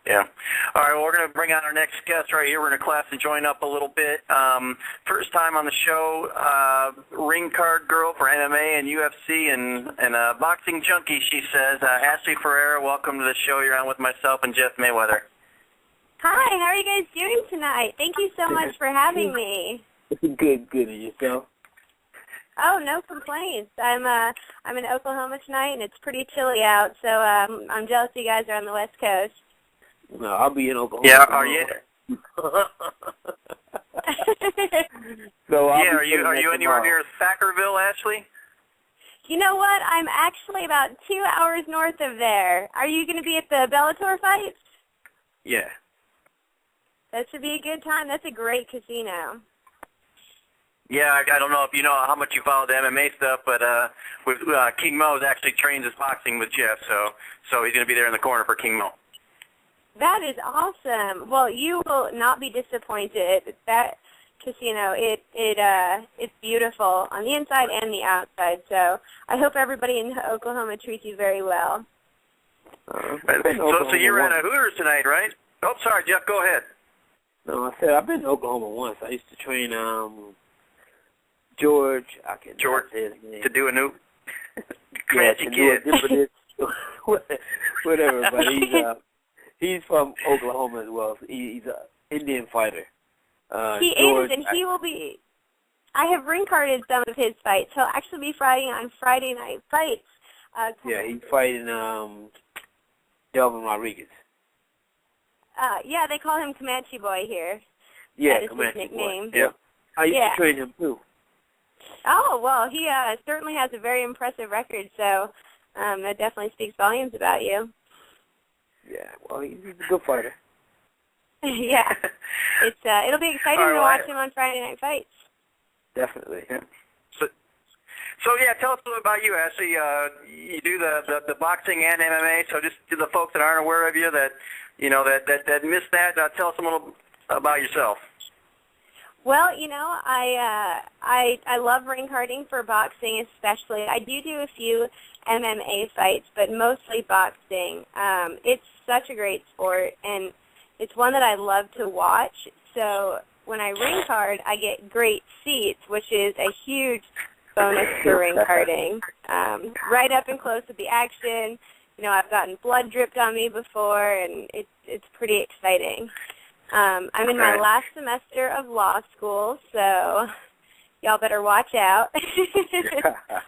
Yeah. All right, well, we're going to bring on our next guest right here. We're going to class and join up a little bit. First time on the show, ring card girl for MMA and UFC and a boxing junkie, she says. Ashley Ferrera, welcome to the show. You're on with myself and Jeff Mayweather. Hi, how are you guys doing tonight? Thank you so much for having me. Good, and yourself? Oh, no complaints. I'm in Oklahoma tonight, and it's pretty chilly out, so I'm jealous you guys are on the West Coast. No, I'll be in Oklahoma. Yeah, are you? So are you anywhere near Thackerville, Ashley? You know what? I'm actually about 2 hours north of there. Are you going to be at the Bellator fights? Yeah. That should be a good time. That's a great casino. Yeah, I don't know if you know how much you follow the MMA stuff, but King Mo's actually trains his boxing with Jeff, so he's going to be there in the corner for King Mo. That is awesome. Well, you will not be disappointed. That casino, it's beautiful on the inside and the outside. So I hope everybody in Oklahoma treats you very well. So you're at a Hooters tonight, right? Oh, sorry, Jeff. Go ahead. No, I said I've been to Oklahoma once. I used to train George. I can't say his name. To do a new crazy kid. Whatever, but he's from Oklahoma as well. So he's an Indian fighter. He George, is, and he will be. I have ring carded some of his fights. He'll actually be fighting on Friday night fights. Yeah, he's fighting Delvin Rodriguez. Yeah, they call him Comanche Boy here. Yeah, that is Comanche his nickname. Boy. Yeah. I used to train him too. Oh, well, he certainly has a very impressive record, so that definitely speaks volumes about you. Yeah, well, he's a good fighter. Yeah. It'll be exciting to watch him on Friday Night Fights. Definitely. Yeah. So yeah, tell us a little about you, Ashley. You do the boxing and MMA, so just to the folks that aren't aware of you that missed that, tell us a little about yourself. Well, I love ring carding for boxing especially. I do a few MMA fights, but mostly boxing. It's such a great sport, and it's one that I love to watch. So when I ring card, I get great seats, which is a huge bonus for ring carding. Right up and close with the action. I've gotten blood dripped on me before, and it's pretty exciting. I'm in my last semester of law school, so y'all better watch out.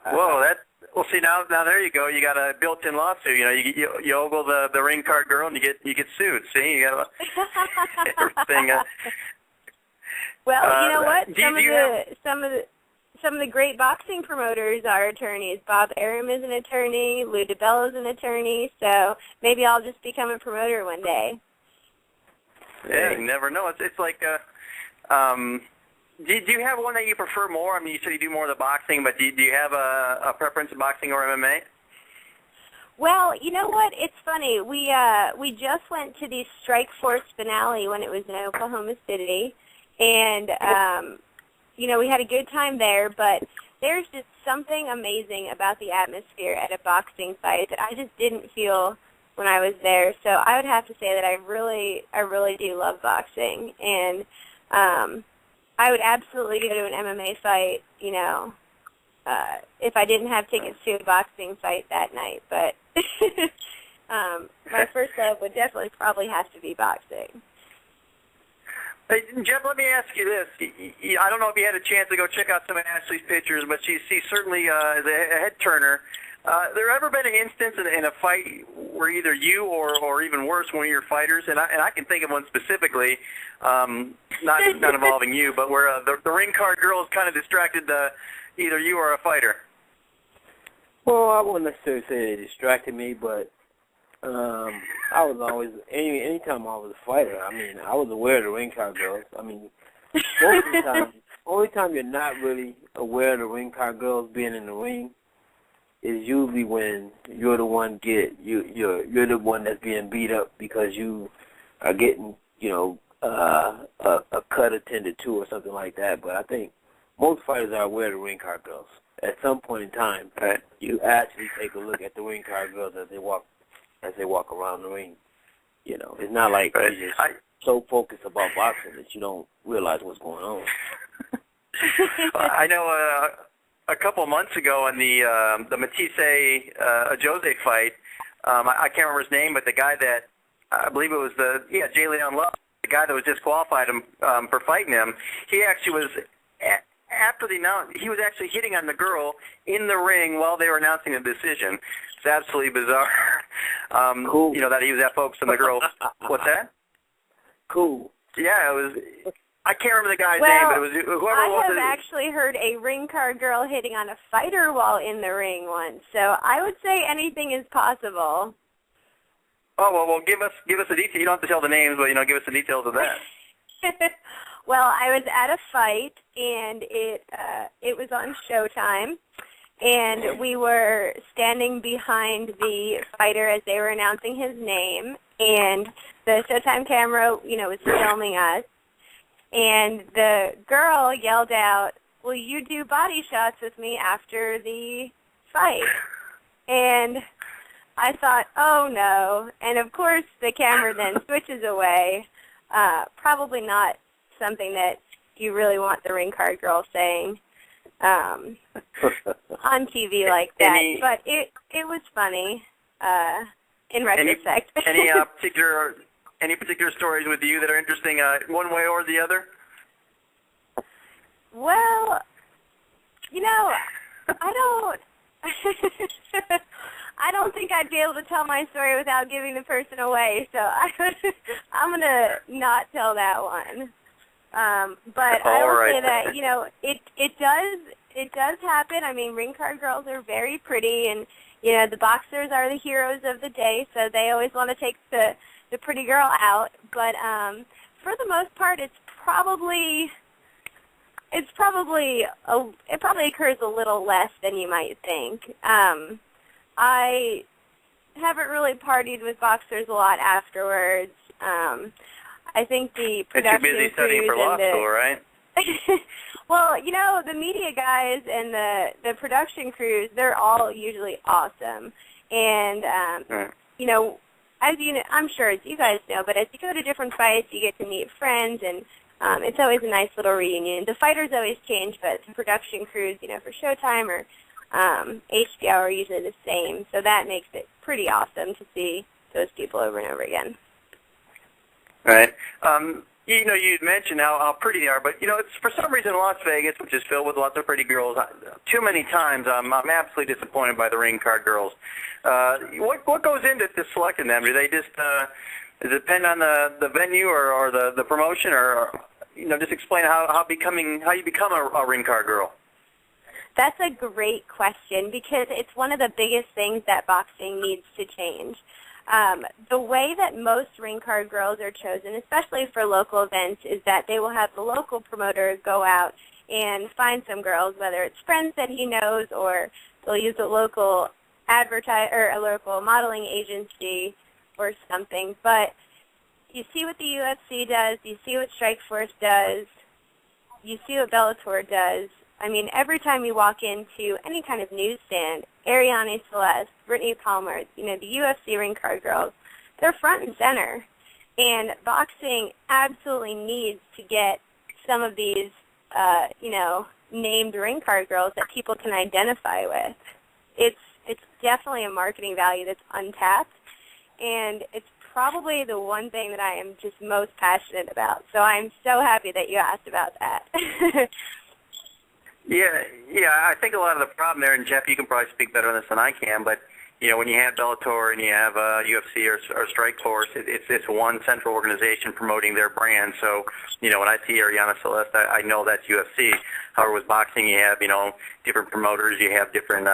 Whoa, well, see, now there you go. You got a built-in lawsuit. You ogle the ring card girl, and you get sued. See, you got everything. Well, you know what? Some of the great boxing promoters are attorneys. Bob Arum is an attorney. Lou DiBello is an attorney. So maybe I'll just become a promoter one day. Yeah, you never know. It's like, do you have one that you prefer more? I mean, you said you do more of the boxing, but do you have a preference in boxing or MMA? Well, you know what? It's funny. We just went to the Strike Force finale when it was in Oklahoma City, and we had a good time there. But there's just something amazing about the atmosphere at a boxing fight that I just didn't feel when I was there. So I would have to say that I really do love boxing, and I would absolutely go to an MMA fight, if I didn't have tickets to a boxing fight that night. But my first love would definitely probably have to be boxing. Hey, Jeff, let me ask you this. I don't know if you had a chance to go check out some of Ashley's pictures, but she certainly is a head-turner. There ever been an instance in a fight where either you or even worse, one of your fighters, and I can think of one specifically, not involving you, but where the ring card girl is kind of distracted either you or a fighter? Well, I wouldn't necessarily say it distracted me, but I was always, anytime I was a fighter, I mean, I was aware of the ring card girls. I mean, most of the time, only time you're not really aware of the ring card girls being in the ring is usually when you're the one you're the one that's being beat up because you are getting, a cut attended to or something like that. But I think most fighters are aware of the ring card girls. At some point in time, you actually take a look at the ring card girls as they walk around the ring. You know, it's not like right. you're just so focused about boxing that you don't realize what's going on. I know a couple of months ago in the Matisse Jose fight, I can't remember his name, but the guy that I believe it was Jay Leon Love, the guy that was disqualified him for fighting him. He actually was after the announce. He was actually hitting on the girl in the ring while they were announcing the decision. It's absolutely bizarre. Cool. You know that he was that focused on the girl. What's that? Cool. Yeah, it was. I can't remember the guy's well, name, but it was whoever it was. I have actually heard a ring card girl hitting on a fighter while in the ring once, so I would say anything is possible. Oh well, give us the details. You don't have to tell the names, but give us the details of that. Well, I was at a fight, and it was on Showtime, and we were standing behind the fighter as they were announcing his name, and the Showtime camera, was filming us. And the girl yelled out, "Will you do body shots with me after the fight?" And I thought, oh, no. And, of course, the camera then switches away. Probably not something that you really want the ring card girl saying on TV like that. But it was funny in retrospect. Any particular stories with you that are interesting one way or the other? Well, I don't I don't think I'd be able to tell my story without giving the person away, so I'm going to not tell that one. But I will say that, it does happen. I mean, ring card girls are very pretty, and, the boxers are the heroes of the day, so they always want to take the pretty girl out. But for the most part, it probably occurs a little less than you might think. I haven't really partied with boxers a lot afterwards. I think the production crews... You're busy studying for law school, right? Well, the media guys and the production crews, they're all usually awesome. And, as I'm sure as you guys know, but as you go to different fights, you get to meet friends, and it's always a nice little reunion. The fighters always change, but the production crews, for Showtime or HBO are usually the same. So that makes it pretty awesome to see those people over and over again. Right. You'd mentioned how pretty they are, but, it's for some reason in Las Vegas, which is filled with lots of pretty girls, too many times I'm absolutely disappointed by the ring card girls. What goes into selecting them? Do they just does it depend on the venue or the promotion, or just explain how you become a ring card girl? That's a great question, because it's one of the biggest things that boxing needs to change. The way that most ring card girls are chosen, especially for local events, is that they will have the local promoter go out and find some girls, whether it's friends that he knows, or they'll use a local a local modeling agency or something. But you see what the UFC does, you see what Strikeforce does, you see what Bellator does. I mean, every time you walk into any kind of newsstand, Ariane Celeste, Brittany Palmer, the UFC ring card girls, they're front and center. And boxing absolutely needs to get some of these, named ring card girls that people can identify with. It's definitely a marketing value that's untapped, and it's probably the one thing that I am just most passionate about. So I'm so happy that you asked about that. Yeah, I think a lot of the problem there, and Jeff, you can probably speak better on this than I can, but when you have Bellator and you have UFC or Strikeforce, it's one central organization promoting their brand. So, when I see Ariane Celeste, I know that's UFC. However, with boxing, you have different promoters, you have different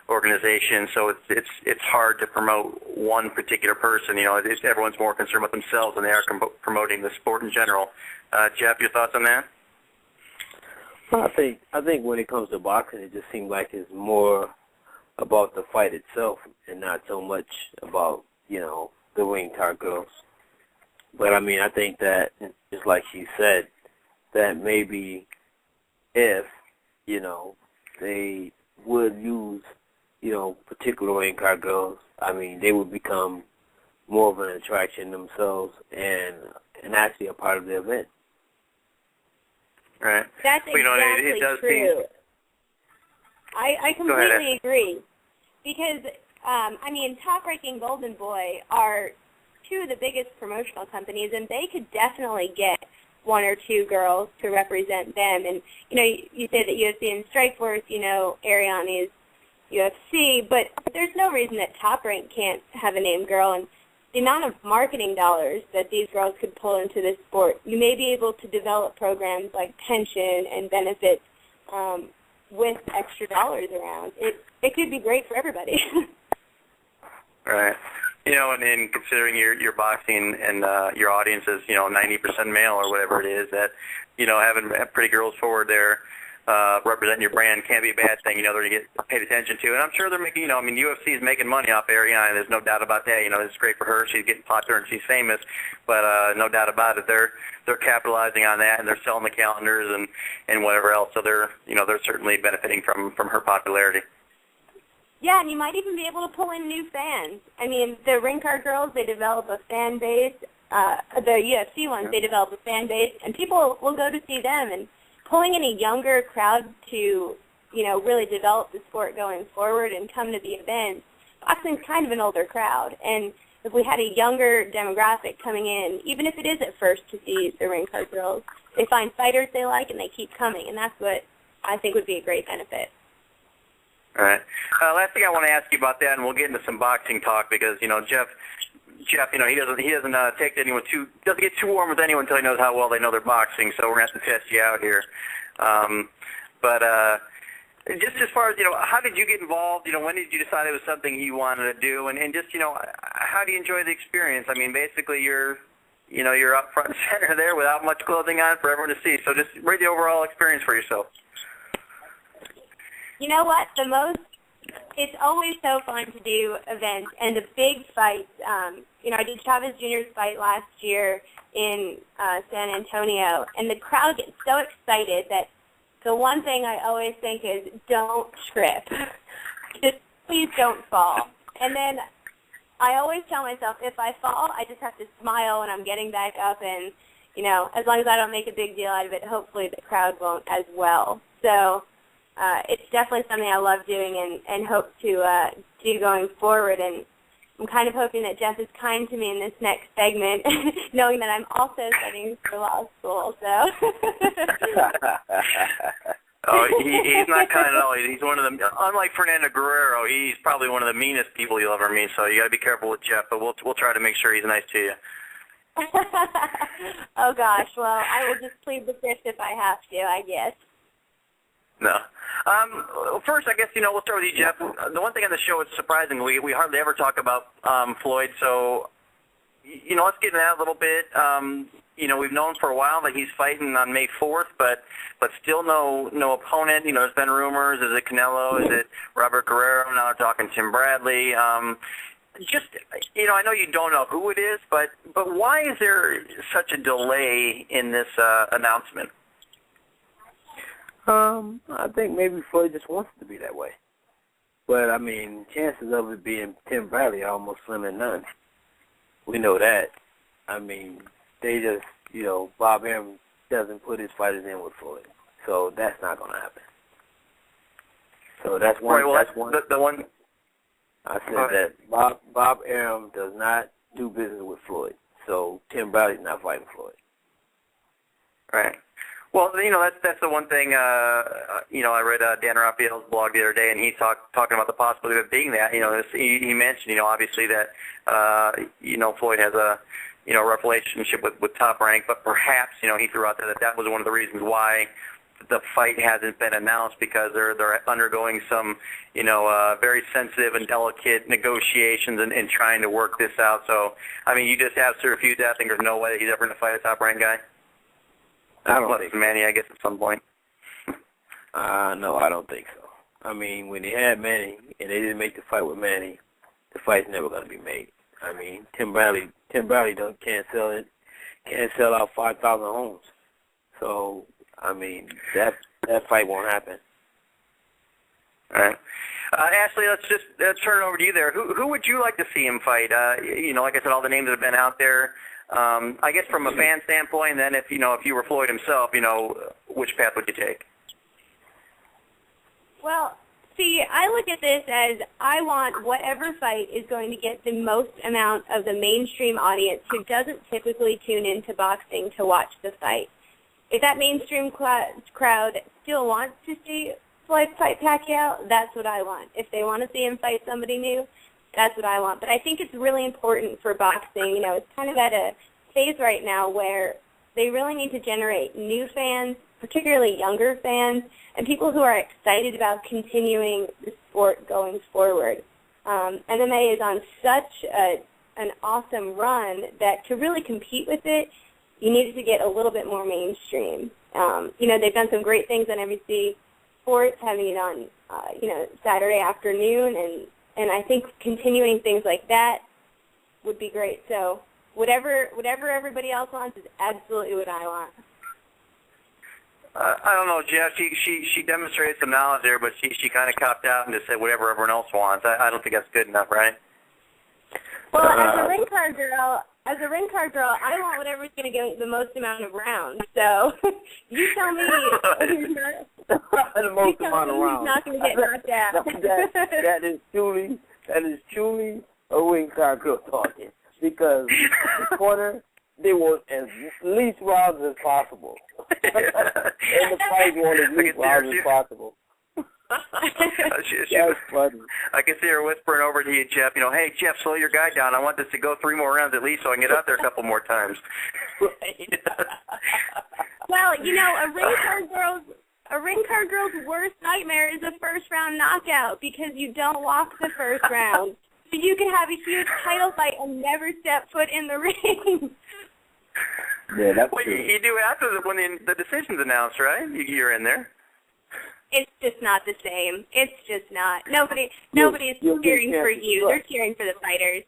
organizations. So it's hard to promote one particular person. Everyone's more concerned with themselves than they are promoting the sport in general. Jeff, your thoughts on that? Well, I think when it comes to boxing, it just seems like it's more about the fight itself and not so much about, the ring card girls. But, I think that, just like she said, that maybe if, they would use, particular ring card girls, they would become more of an attraction themselves and actually a part of the event. Right. That's well, exactly it does true. Seem... I completely agree. Because, Top Rank and Golden Boy are two of the biggest promotional companies, and they could definitely get one or two girls to represent them. And, you say that UFC and Strikeforce, Ariane is UFC, but there's no reason that Top Rank can't have a named girl. And the amount of marketing dollars that these girls could pull into this sport, you may be able to develop programs like pension and benefits with extra dollars around. It could be great for everybody. Right. And considering your boxing and your audience is, 90% male or whatever it is, that, having pretty girls forward there representing your brand can't be a bad thing. They're going to get paid attention to. And I'm sure they're making, UFC is making money off Ariane. There's no doubt about that. It's great for her. She's getting popular and she's famous. But no doubt about it, they're capitalizing on that, and they're selling the calendars and whatever else. So they're certainly benefiting from her popularity. Yeah, and you might even be able to pull in new fans. The ring card girls, they develop a fan base. The UFC ones, they develop a fan base, and people will go to see them. And pulling in a younger crowd to, really develop the sport going forward and come to the events, boxing's kind of an older crowd. And if we had a younger demographic coming in, even if it is at first to see the ring card girls, they find fighters they like and they keep coming, and that's what I think would be a great benefit. All right. Last thing I want to ask you about that, and we'll get into some boxing talk because Jeff, he doesn't take anyone doesn't get too warm with anyone until he knows how well they know their boxing. So we're gonna have to test you out here. But just as far as how did you get involved? When did you decide it was something you wanted to do? And just how do you enjoy the experience? Basically you're up front and center there without much clothing on for everyone to see. So just rate the overall experience for yourself. You know what? It's always so fun to do events and the big fights. I did Chavez Jr.'s fight last year in San Antonio, and the crowd gets so excited that the one thing I always think is don't trip. Just please don't fall. And then I always tell myself if I fall, I just have to smile when I'm getting back up, and, as long as I don't make a big deal out of it, hopefully the crowd won't as well. So it's definitely something I love doing and hope to do going forward. And I'm kind of hoping that Jeff is kind to me in this next segment, knowing that I'm also studying for law school. So. Oh, he's not kind at all. He's one of them. Unlike Fernando Guerrero, he's probably one of the meanest people you'll ever meet. So you got to be careful with Jeff. But we'll try to make sure he's nice to you. Oh gosh. Well, I will just plead the fifth if I have to, I guess. No. First, I guess, we'll start with you, Jeff. The one thing on the show is surprising. We hardly ever talk about Floyd, so, let's get into that a little bit. We've known for a while that he's fighting on May 4th, but still no opponent. There's been rumors. Is it Canelo? Is it Robert Guerrero? Now they're talking Tim Bradley. I know you don't know who it is, but why is there such a delay in this announcement? I think maybe Floyd just wants it to be that way. But, chances of it being Tim Bradley are almost slim and none. We know that. They just, Bob Arum doesn't put his fighters in with Floyd. So that's not going to happen. So that's one. Right, well, that's one. The one. I said that Bob Arum does not do business with Floyd. So Tim Bradley's not fighting Floyd. Right. Well, that's the one thing, I read Dan Raphael's blog the other day, and he talking about the possibility of it being that, he mentioned, obviously that, Floyd has a, rough relationship with Top Rank, but perhaps, he threw out there that was one of the reasons why the fight hasn't been announced, because they're undergoing some, very sensitive and delicate negotiations and trying to work this out. So, you just have to refuse that. I think there's no way that he's ever going to fight a Top Rank guy. I don't think Manny, I guess, at some point. No, I don't think so. When they had Manny and they didn't make the fight with Manny, the fight's never going to be made. Tim Bradley can't sell out 5,000 homes. So, that fight won't happen. All right. Ashley, let's turn it over to you there. Who would you like to see him fight? Like I said, all the names that have been out there. I guess from a fan standpoint, then if you were Floyd himself, which path would you take? Well, see, I look at this as I want whatever fight is going to get the most amount of the mainstream audience who doesn't typically tune into boxing to watch the fight. If that mainstream crowd still wants to see Floyd fight Pacquiao, that's what I want. If they want to see him fight somebody new, that's what I want. But I think it's really important for boxing. It's kind of at a phase right now where they really need to generate new fans, particularly younger fans, and people who are excited about continuing the sport going forward. MMA is on such an awesome run that to really compete with it, you needed to get a little bit more mainstream. They've done some great things on NBC Sports, having it on, Saturday afternoon, and I think continuing things like that would be great. So whatever everybody else wants is absolutely what I want. I don't know, Jeff. She demonstrated some knowledge there, but she kind of copped out and just said whatever everyone else wants. I don't think that's good enough, right? Well, as a ring card girl, I want whatever's going to get the most amount of rounds. So you tell me who's not going to get knocked out. That is truly a ring card girl talking, because the corner, they want as least rounds as possible. And the fight want as least rounds as possible. That's funny. I can see her whispering over to you, Jeff. Hey, Jeff, slow your guy down. I want this to go 3 more rounds at least so I can get out there a couple more times. Well, a ring card girl's worst nightmare is a first-round knockout because you don't walk the first round. So you can have a huge title fight and never step foot in the ring. Yeah, that's true. You do after when the decision's announced, right? You're in there. It's just not the same. It's just not. Nobody is cheering for you. They're cheering for the fighters.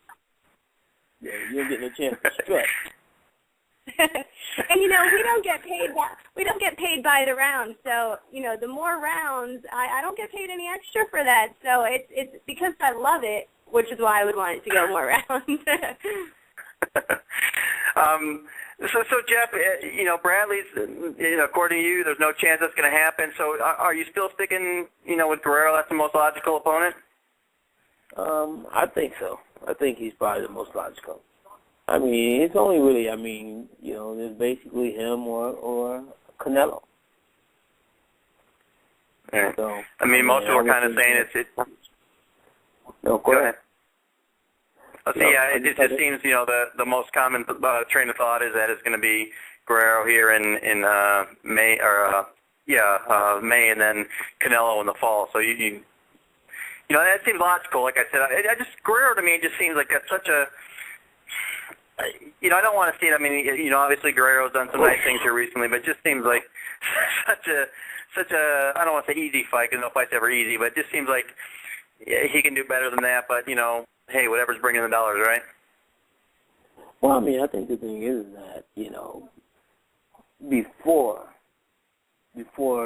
Yeah, you're getting a chance to stretch. And we don't get paid. We don't get paid by the round. So the more rounds, I don't get paid any extra for that. So it's because I love it, which is why I would want it to go more rounds. So Jeff, Bradley's, according to you, there's no chance that's going to happen. So are you still sticking, with Guerrero? That's the most logical opponent? I think so. I think he's probably the most logical. I mean, it's only really, there's basically him or Canelo. Yeah. So, most people are kind of saying it's No, go ahead. It just seems, the most common train of thought is that it's going to be Guerrero here in May, or May, and then Canelo in the fall. So that seems logical. Like I said, Guerrero to me just seems like that's such a, I don't want to see it. Obviously Guerrero's done some nice things here recently, but it just seems like such a I don't want to say easy fight, because no fight's ever easy, but it just seems like he can do better than that. But hey, whatever's bringing the dollars, right? Well, I think the thing is that, before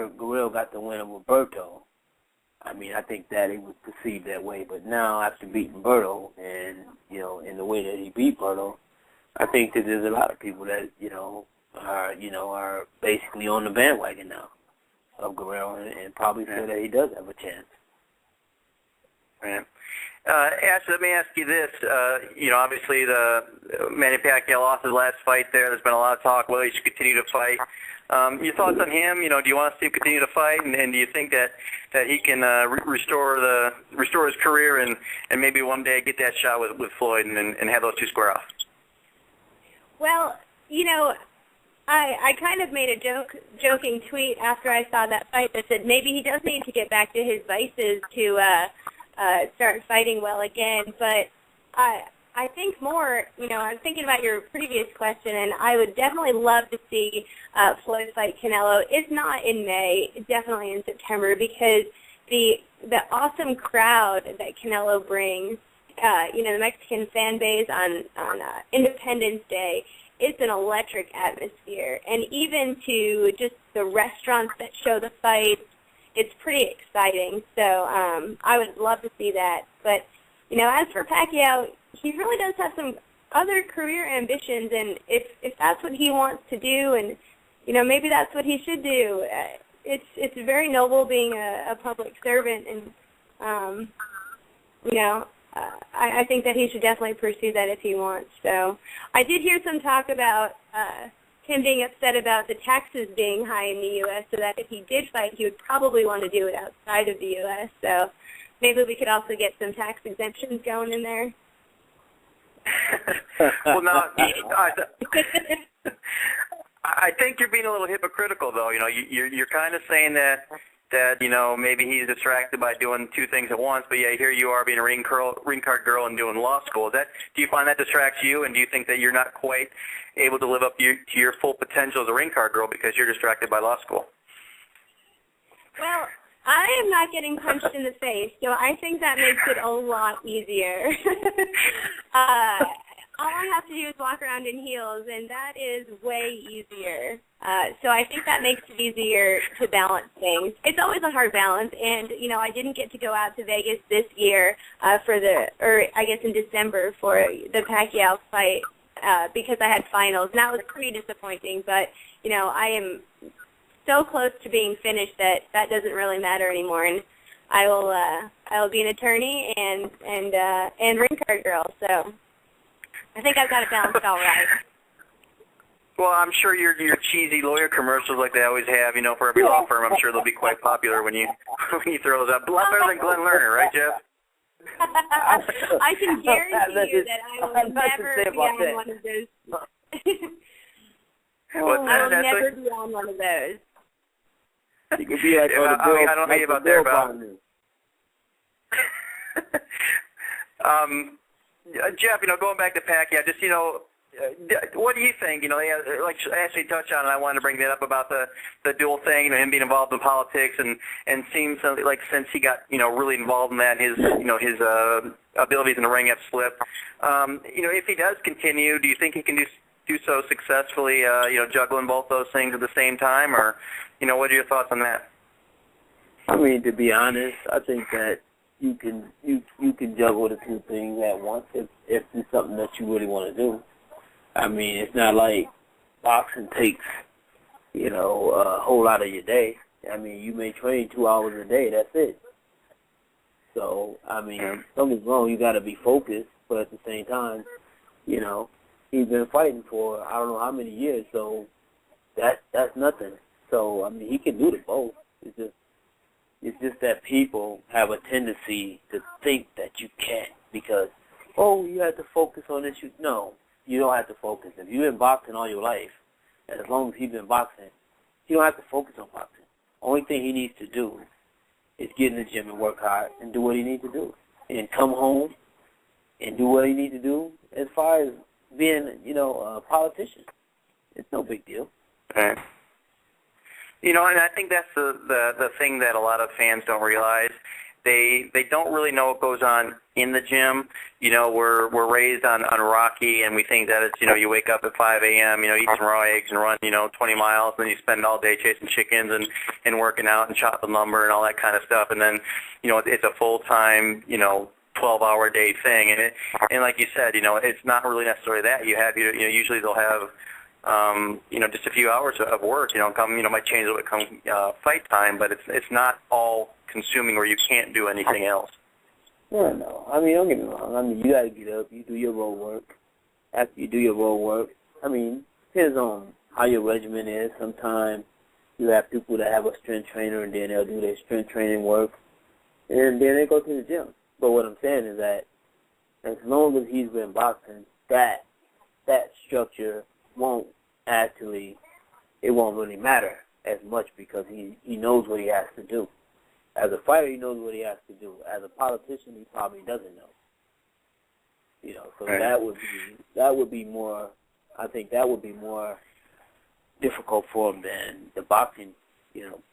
Guerrero got the win of Roberto, I think that it was perceived that way. But now, after beating Berto and, in the way that he beat Berto, I think that there's a lot of people that, are basically on the bandwagon now of Guerrero and probably feel that he does have a chance. Right. Ash, let me ask you this. Obviously the Manny Pacquiao lost his last fight there. There's been a lot of talk whether he should continue to fight. Your thoughts on him? Do you want to see him continue to fight, and do you think that he can restore his career and maybe one day get that shot with Floyd and have those two square off? Well, I kind of made a joking tweet after I saw that fight that said maybe he does need to get back to his vices to start fighting well again. But I think more, I'm thinking about your previous question, and I would definitely love to see Floyd fight Canelo. If not in May, definitely in September, because the awesome crowd that Canelo brings, the Mexican fan base on Independence Day, it's an electric atmosphere. And even to just the restaurants that show the fights, it's pretty exciting. So I would love to see that. But, as for Pacquiao, he really does have some other career ambitions, and if that's what he wants to do, and, maybe that's what he should do, it's very noble being a public servant, and, I think that he should definitely pursue that if he wants. So I did hear some talk about him being upset about the taxes being high in the U.S., so that if he did fight, he would probably want to do it outside of the U.S. So maybe we could also get some tax exemptions going in there. Well, no, I think you're being a little hypocritical, though. You're kind of saying that maybe he's distracted by doing two things at once, but here you are being a ring card girl and doing law school. Do you find that distracts you, and do you think that you're not quite able to live up to your full potential as a ring card girl because you're distracted by law school? Well, I am not getting punched in the face, so I think that makes it a lot easier. All I have to do is walk around in heels, and that is way easier. So I think that makes it easier to balance things. It's always a hard balance, and, I didn't get to go out to Vegas this year in December for the Pacquiao fight because I had finals, and that was pretty disappointing. But, I am so close to being finished that doesn't really matter anymore, and I will be an attorney and ring card girl, so I think I've got it balanced all right. Well, I'm sure your cheesy lawyer commercials like they always have, for every law firm, I'm sure they'll be quite popular when you throw those up. A lot better than Glenn Lerner, right, Jeff? I can guarantee you that I will never be on one of those. I will never be on one of those. You could be like, I don't know about there, but Jeff, going back to Pacquiao, just, what do you think? Like Ashley touched on, and I wanted to bring that up about the dual thing, him being involved in politics, and seems like since he got, really involved in that, his abilities in the ring have slipped. If he does continue, do you think he can do so successfully, juggling both those things at the same time, or, what are your thoughts on that? I mean, to be honest, I think that you can juggle the two things at once if it's something that you really want to do. I mean, it's not like boxing takes, a whole lot of your day. I mean, you may train 2 hours a day, that's it. So, I mean, something's wrong, you got to be focused, but at the same time, he's been fighting for I don't know how many years, so that's nothing. So, I mean, he can do the both. It's just that people have a tendency to think that you can't because, you have to focus on this. No, you don't have to focus. If you've been boxing all your life, and as long as he's been boxing, you don't have to focus on boxing. Only thing he needs to do is get in the gym and work hard and do what he needs to do. And come home and do what he needs to do as far as being, a politician. It's no big deal. Okay. And I think that's the thing that a lot of fans don't realize. They don't really know what goes on in the gym. We're raised on Rocky, and we think that it's, you wake up at 5 a.m., eat some raw eggs and run, 20 miles, and then you spend all day chasing chickens and working out and chopping lumber and all that kind of stuff. And then, it's a full-time, 12-hour day thing. And like you said, it's not really necessarily that. Usually they'll have, just a few hours of work, might change a little bit come fight time, but it's not all consuming where you can't do anything else. No. I mean, don't get me wrong. I mean, you got to get up, you do your road work. After you do your road work, I mean, depends on how your regimen is. Sometimes you have people that have a strength trainer, and then they'll do their strength training work, and then they go to the gym. But what I'm saying is that as long as he's been boxing, that structure won't really matter as much because he knows what he has to do. As a fighter, he knows what he has to do. As a politician, he probably doesn't know. So right. that would be more. I think that would be more difficult for him than the boxing.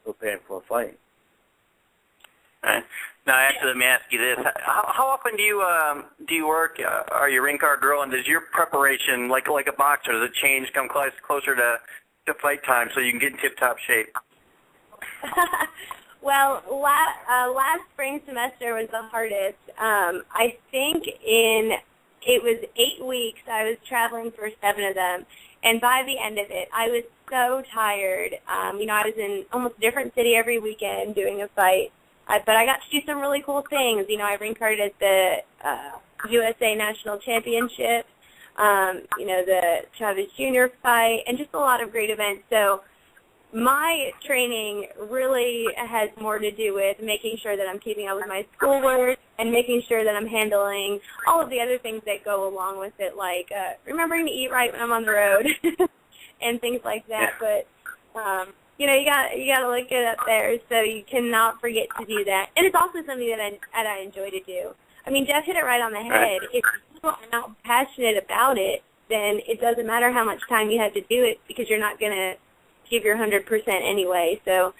Preparing for a fight. Right. Now, actually, let me ask you this: How often do you work? Are you a ring card girl, and does your preparation, like a boxer, does it change, come closer to fight time, so you can get in tip-top shape? Well, last spring semester was the hardest. I think it was 8 weeks. I was traveling for 7 of them, and by the end of it, I was so tired. I was in almost a different city every weekend doing a fight, but I got to do some really cool things. I ring carded at the USA National Championship, the Chavez Jr. fight, and just a lot of great events. So my training really has more to do with making sure that I'm keeping up with my schoolwork and making sure that I'm handling all of the other things that go along with it, like remembering to eat right when I'm on the road and things like that. Yeah. But you got to look it up there, so you cannot forget to do that. And it's also something that I enjoy to do. I mean, Jeff hit it right on the head. If you are not passionate about it, then it doesn't matter how much time you have to do it because you're not going to give your 100% anyway. So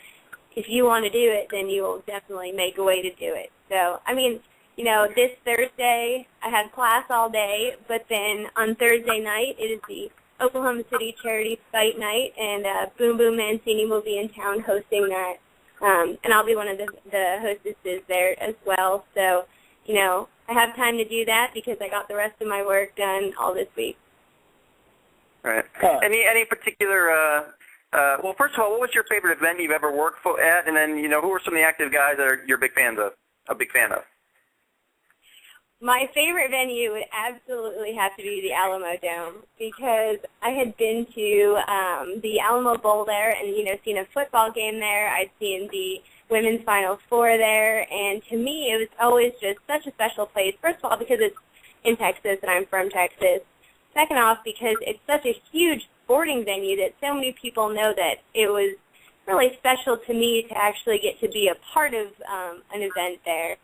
if you want to do it, then you will definitely make a way to do it. So, I mean, this Thursday I had class all day, but then on Thursday night it is the Oklahoma City Charity Fight Night, and Boom Boom Mancini will be in town hosting that, and I'll be one of the hostesses there as well. So, I have time to do that because I got the rest of my work done all this week. Right. Any particular? Well, first of all, what was your favorite event you've ever worked at, and then who are some of the active guys that you're a big fan of? My favorite venue would absolutely have to be the Alamo Dome because I had been to the Alamo Bowl there and, seen a football game there. I'd seen the Women's Final Four there, and to me it was always just such a special place. First of all, because it's in Texas and I'm from Texas. Second off, because it's such a huge sporting venue that so many people know that it was really special to me to actually get to be a part of an event there.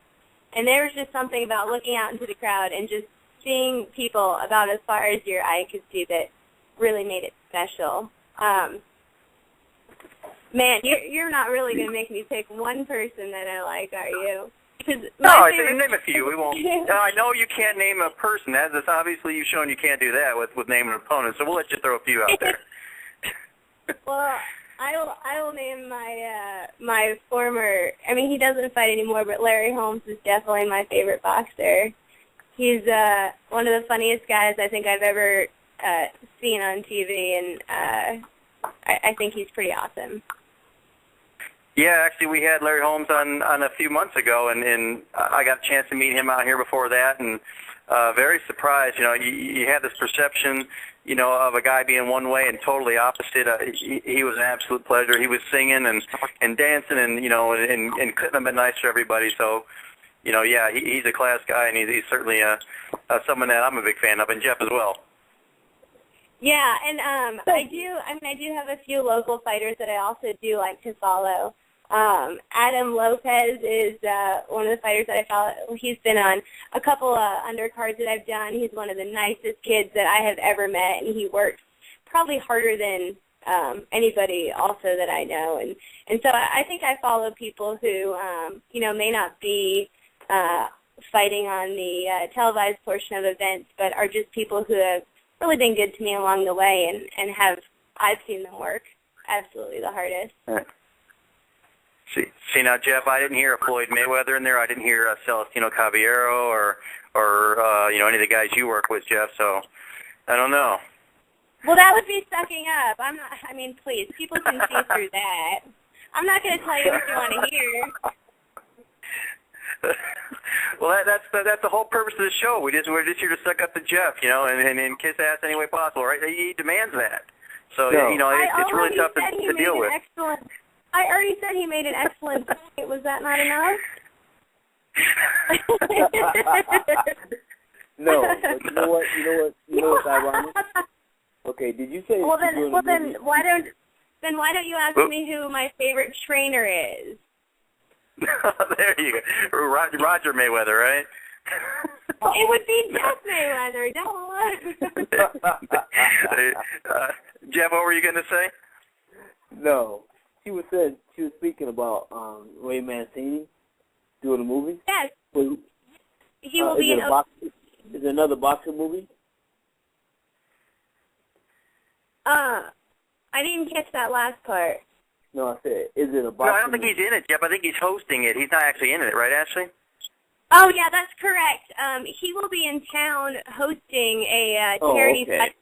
And there was just something about looking out into the crowd and just seeing people about as far as your eye could see that really made it special. Man, you're not really going to make me pick one person that I like, are you? No, name a few. We won't. I know you can't name a person. That's obviously you've shown you can't do that with naming an opponent. So we'll let you throw a few out there. Well, I will name my former. I mean, he doesn't fight anymore, but Larry Holmes is definitely my favorite boxer. He's one of the funniest guys I think I've ever seen on TV, and I think he's pretty awesome. Yeah, actually, we had Larry Holmes on a few months ago, and I got a chance to meet him out here before that, and very surprised. You had this perception, of a guy being one way and totally opposite. He was an absolute pleasure. He was singing and dancing, and couldn't have been nice for everybody. So, yeah, he's a class guy, and he's certainly someone that I'm a big fan of, and Jeff as well. Yeah, and I do have a few local fighters that I also do like to follow. Adam Lopez is one of the fighters that I follow. He's been on a couple of undercards that I've done. He's one of the nicest kids that I have ever met, and he works probably harder than anybody also that I know. And so I think I follow people who, may not be fighting on the televised portion of events, but are just people who have really been good to me along the way, and I've seen them work absolutely the hardest. Right. See now, Jeff, I didn't hear a Floyd Mayweather in there. I didn't hear Celestino Caballero or any of the guys you work with, Jeff. So I don't know. Well, that would be sucking up. I'm not. I mean, please, people can see through that. I'm not going to tell you what you want to hear. Well, that's the whole purpose of the show. We're just here to suck up to Jeff, and kiss ass any way possible, right? He demands that. So it's really tough to deal with. I already said he made an excellent point. Was that not enough? No, but you know what's ironic? Okay, did you say? Well then why don't you ask me who my favorite trainer is? There you go, Roger Mayweather, right? It would be Jeff Mayweather. Don't. Jeff, what were you going to say? No. She was speaking about Ray Mancini doing a movie. Yes. He will be in is it another boxing movie? I didn't catch that last part. No, I said, is it a boxing? No, I don't think he's in it, Jeff. I think he's hosting it. He's not actually in it, right, Ashley? Oh, yeah, that's correct. He will be in town hosting a charity fight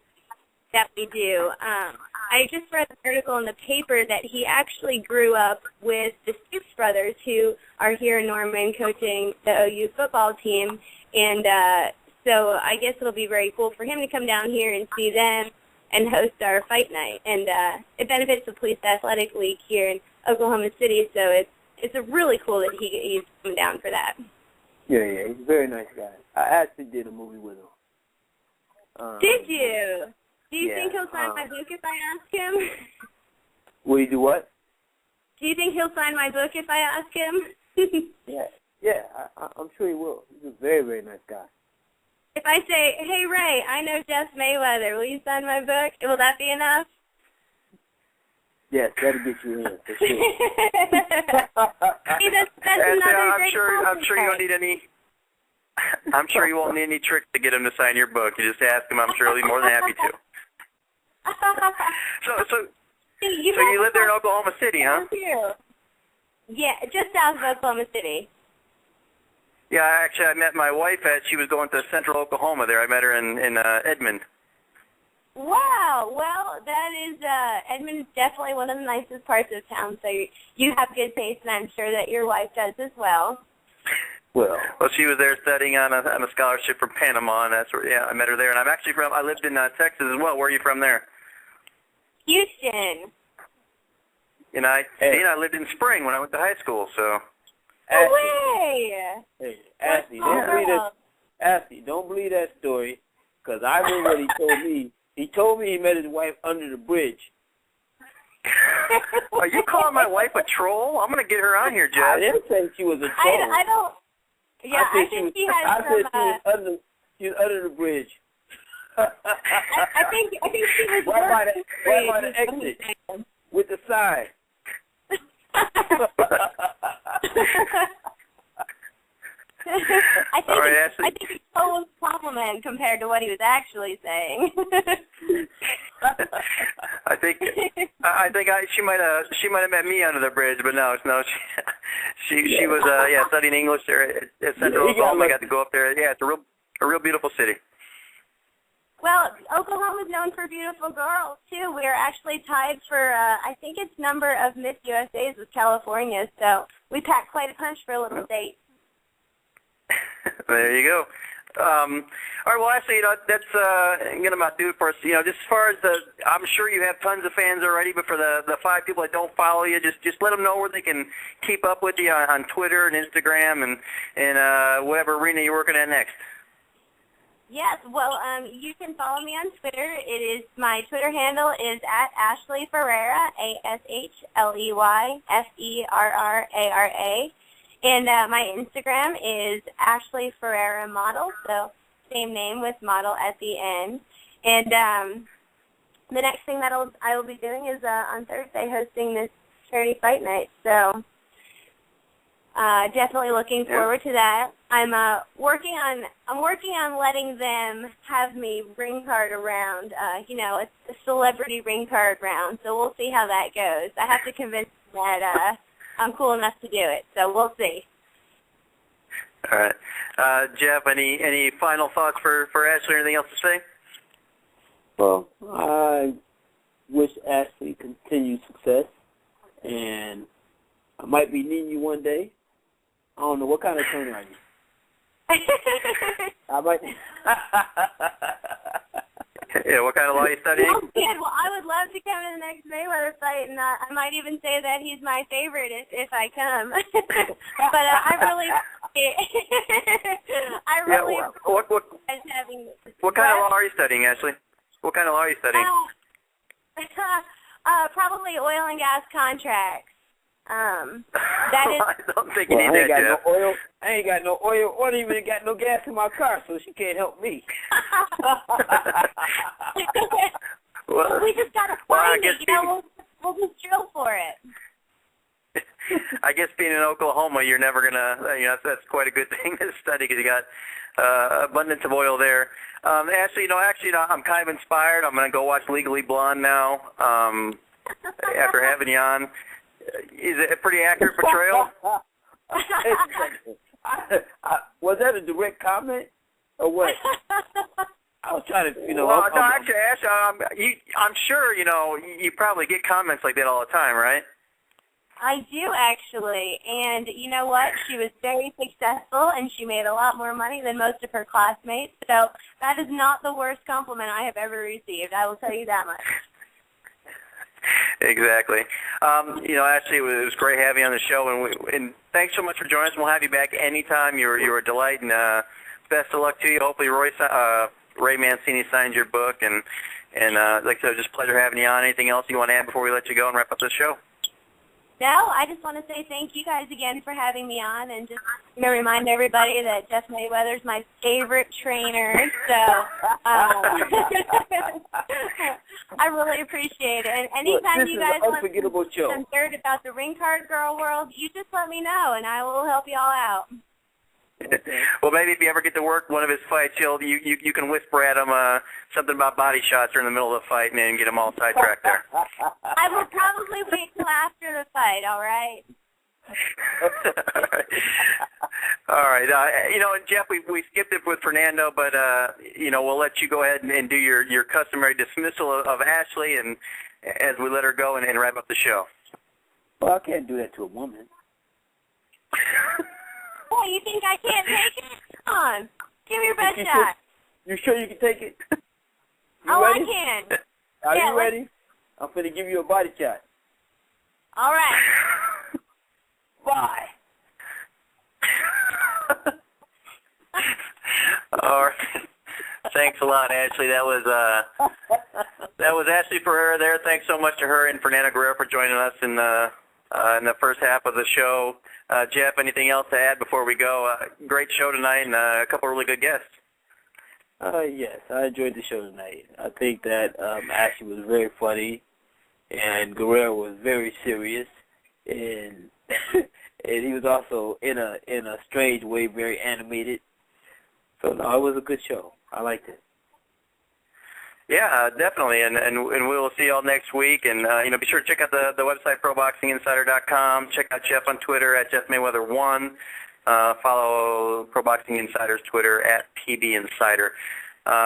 that we do. I just read an article in the paper that he actually grew up with the Stoops brothers, who are here in Norman coaching the OU football team. And so I guess it'll be very cool for him to come down here and see them and host our fight night. And it benefits the Police Athletic League here in Oklahoma City, so it's a really cool that he's come down for that. Yeah, he's a very nice guy. I actually did a movie with him. Did you? Do you think he'll sign my book if I ask him? Will he do what? Do you think he'll sign my book if I ask him? Yeah, I'm sure he will. He's a very, very nice guy. If I say, hey, Ray, I know Jeff Mayweather, will you sign my book? Will that be enough? Yes, that'll get you in, for sure. See, that's another great I'm sure you don't need any... I'm sure you won't need any tricks to get him to sign your book. You just ask him. I'm sure he'll be more than happy to. So you live there in Oklahoma City, huh? Yeah, just south of Oklahoma City. Yeah, actually, I met my wife she was going to Central Oklahoma there. I met her in Edmond. Wow. Well, that is, Edmond is definitely one of the nicest parts of town, so you have good taste, and I'm sure that your wife does as well. Well, she was there studying on a scholarship from Panama, and that's where, I met her there. And I lived in Texas as well. Where are you from there? Houston. And I lived in Spring when I went to high school, so. No way! Hey, Ashley, don't believe that story, because I remember what he told me. He told me he met his wife under the bridge. Are you calling my wife a troll? I'm going to get her on here, Jeff. I didn't say she was a troll. I don't. Yeah, I think she has some. She was under the bridge. I think she was right by the exit with the sign. I think it's a total compliment compared to what he was actually saying. I think she might have met me under the bridge, but no, she was studying English there at Central Oklahoma. I got to go up there. Yeah, it's a real beautiful city. Well, Oklahoma is known for beautiful girls too. We're actually tied for I think it's number of Miss USA's with California, so we packed quite a punch for a little state. There you go. All right, well, actually, that's going to about do it for us. Just as far as I'm sure you have tons of fans already, but for the 5 people that don't follow you, just let them know where they can keep up with you on Twitter and Instagram and whatever arena you're working at next. Yes, well, you can follow me on Twitter. My Twitter handle is at Ashley Ferrera, ASHLEYFERRARA. And my Instagram is Ashley Ferrera Model, so same name with model at the end. And the next thing that I will be doing is on Thursday hosting this charity fight night. So definitely looking forward to that. I'm working on letting them have me ring card around. It's a celebrity ring card round. So we'll see how that goes. I have to convince them that I'm cool enough to do it, so we'll see. All right. Jeff, any final thoughts for Ashley or anything else to say? Well, I wish Ashley continued success, and I might be needing you one day. I don't know, what kind of trainer are you? I might... Yeah, what kind of law are you studying? Oh, good. Well, I would love to come to the next Mayweather fight, and I might even say that he's my favorite if I come. But What kind of law are you studying, Ashley? What kind of law are you studying? Probably oil and gas contracts. That is. I don't think you need that, Jeff. No oil. I ain't got no oil or even got no gas in my car, so she can't help me. Well, we just gotta find it. We'll just drill for it. I guess being in Oklahoma, you're never gonna. That's quite a good thing to study because you got abundance of oil there. Ashley, I'm kind of inspired. I'm gonna go watch Legally Blonde now. After having you on. Is it a pretty accurate portrayal? Was that a direct comment or what? I was trying to, Well, no, actually, Ash, I'm sure, you probably get comments like that all the time, right? I do, actually. And you know what? She was very successful, and she made a lot more money than most of her classmates. So that is not the worst compliment I have ever received. I will tell you that much. Exactly. Ashley, it was great having you on the show, and thanks so much for joining us. We'll have you back anytime. You're a delight, and best of luck to you. Hopefully Ray Mancini signs your book, and like I said, just a pleasure having you on. Anything else you want to add before we let you go and wrap up the show? No, I just want to say thank you guys again for having me on, and just remind everybody that Jeff Mayweather's my favorite trainer. So I really appreciate it. And anytime you guys want some dirt about the ring card girl world, you just let me know, and I will help you all out. Well, maybe if you ever get to work one of his fights, you can whisper at him something about body shots or in the middle of the fight and get him all sidetracked there. I will probably wait till after the fight, all right? All right. And Jeff, we skipped it with Fernando, but, we'll let you go ahead and do your customary dismissal of Ashley and as we let her go and wrap up the show. Well, I can't do that to a woman. Oh, you think I can't take it? Come on. Give me your best shot. You sure you can take it? Ready? I can. Are you ready? I'm going to give you a body shot. All right. Bye. All right. Thanks a lot, Ashley. That was Ashley Ferrera there. Thanks so much to her and Fernando Guerrero for joining us in the first half of the show. Jeff, anything else to add before we go? Great show tonight and a couple of really good guests. Yes, I enjoyed the show tonight. I think that Ashley was very funny, and Guerrero was very serious, and and he was also in a strange way very animated. So no, it was a good show. I liked it. Yeah, definitely, and we'll see y'all next week. And be sure to check out the website ProBoxingInsider.com. Check out Jeff on Twitter at Jeff Mayweather1. Follow Pro Boxing Insider's Twitter at PBInsider.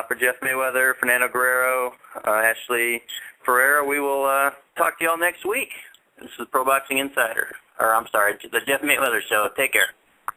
For Jeff Mayweather, Fernando Guerrero, Ashley Ferrera, we will talk to y'all next week. This is Pro Boxing Insider, the Jeff Mayweather Show. Take care.